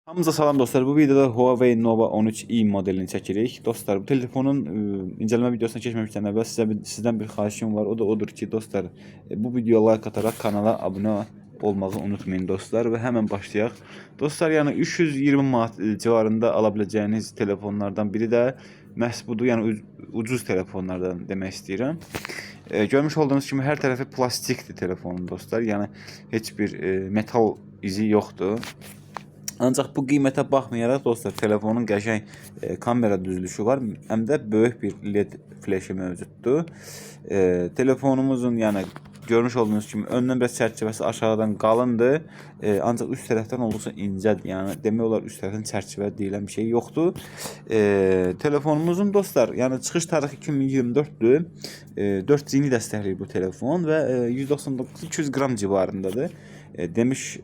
Hamınıza salam dostlar. Bu videoda Huawei Nova 13i modelini çəkirik. Dostlar, bu telefonun inceleme videosuna keçməmişdən əvvəl sizdən bir xahişim var. O da odur ki, dostlar, bu videoya like ataraq kanala abunə olmağı unutmayın dostlar və həmən başlayaq. Dostlar, yəni 320 manat civarında ala biləcəyiniz telefonlardan biri də məhz budur. Yəni ucuz telefonlardan demək istəyirəm. Görmüş olduğunuz kimi hər tərəfi plastikdir telefonun dostlar. Yəni heç bir metal izi yoxdur. Ancaq bu qiymətə baxmayaraq dostlar, telefonun qəşəng kamera düzülüşü var, həm də böyük bir LED flaşı mövcuddur. Telefonumuzun yəni görmüş olduğunuz kimi öndən biraz çərçivəsi aşağıdan qalındır, ancaq üst tərəfdən olduqca incədir. Yəni demək olar üst tərəfdən çərçivə deyilən bir şey yoxdur. Telefonumuzun dostlar, yəni çıxış tarixi 2024-dür. 4G-ni dəstəkləyir bu telefon və 199-200 qram civarındadır. Demək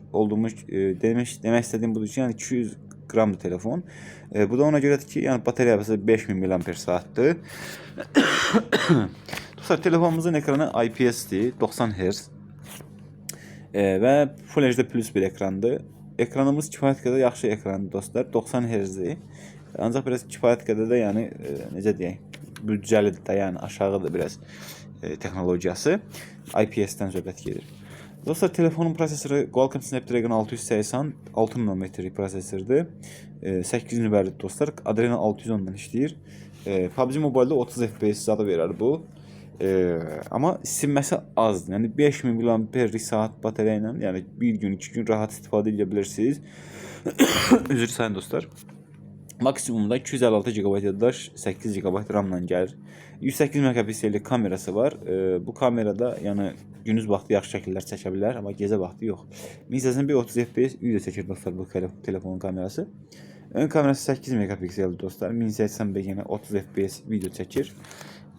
istədiyim budur ki, yəni 200 qramdır telefon. Bu da ona görədir ki, yəni bateriyası 5000 mAh-dır. Dostlar, telefonumuzun ekranı IPS-dir, 90 Hz və Full HD Plus bir ekrandır. Ekranımız kifayət qədər yaxşı ekrandır dostlar, 90 Hz-dir. Ancaq biraz kifayət qədər də yəni necə deyək, büdcəlidir də, yəni aşağıdır biraz texnologiyası. IPS-dən söhbət gedir. Dostlar, telefonun prosesoru Qualcomm Snapdragon 680 6 nanometrik prosesordur. 8 nömrəlidir dostlar. Adreno 610-dan işləyir. PUBG Mobile-da 30 FPS zadı verər bu. Amma isinməsi azdır. Yəni 5000 mAh bateriya ilə, yəni bir gün, 2 gün rahat istifadə edə bilirsiniz. Üzr sayın dostlar. Maksimumda 256 GB yaddaş, 8 GB RAM-la gəlir. 108 megapiksellik kamerası var. Bu kamerada yəni gündüz vaxtı yaxşı şəkillər çəkə bilər, amma gecə vaxtı yox. 1080p 30 FPS video çəkir dostlar bu telefonun kamerası. Ön kamerası 8 megapikseldir dostlar. 1080p yenə 30 FPS video çəkir.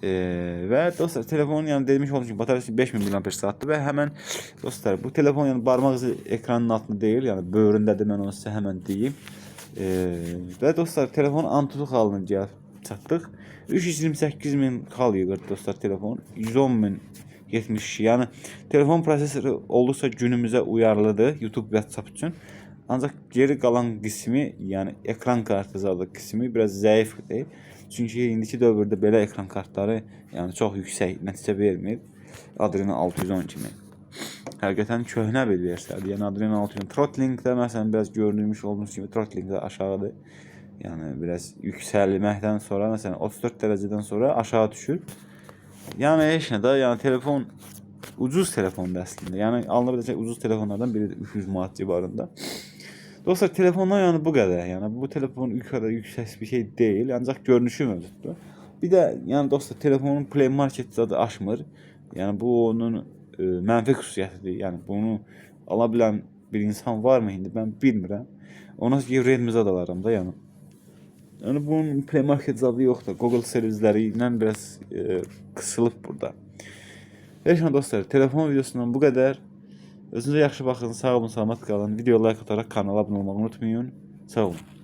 Və dostlar, telefonun yəni demiş olduğum kimi bataryası 5000 mAh-dır və həmən dostlar, bu telefon yəni barmaq izi ekranın altında deyil, yəni böyründədir, mən onu sizə həmən deyim. Və dostlar, telefon Antutu halına gəlib çatdıq. 328.000 xal yığır dostlar telefon. 110.000 72. Yəni telefon prosesoru olduqca günümüzə uyarlıdır YouTube və WhatsApp üçün. Ancaq geri qalan qismi, yəni ekran kartı zadı qismi biraz zəifdir. Çünki indiki dövrdə belə ekran kartları yəni çox yüksək nəticə vermir. Adreno 610 kimi. Həqiqətən köhnə bir versiyadır. Yəni Adreno 610 throttling-də məsələn biraz gördüyümüz olduğunuz kimi throttling-də aşağıdır. Yəni biraz yüksəlməkdən sonra məsələn 34 dərəcədən sonra aşağı düşür. Yəni heç nə də, yəni telefon ucuz telefondur əslində. Yəni alına biləcək ucuz telefonlardan biridir 300 manat civarında. Dostlar, telefondan yəni bu qədər. Yəni bu telefon yuxarıda yüksək bir şey deyil, ancaq görünüşü mövcuddur. Bir də yəni dostlar, telefonun Play Market zadı aşmır. Yəni bu onun mənfi xüsusiyyətidir. Yəni bunu ala bilən bir insan varmı indi mən bilmirəm. Ona görə Redmi zad alaram da yəni. Yəni bunun Play Market zadı yoxdur. Google servisləri ilə biraz qısılıb burada. Heç nə dostlar, telefon videosundan bu qədər. Özünüzə yaxşı baxın, sağ olun, salamat qalın. Videoya like ataraq kanala abunə olmağı unutmayın. Sağ olun.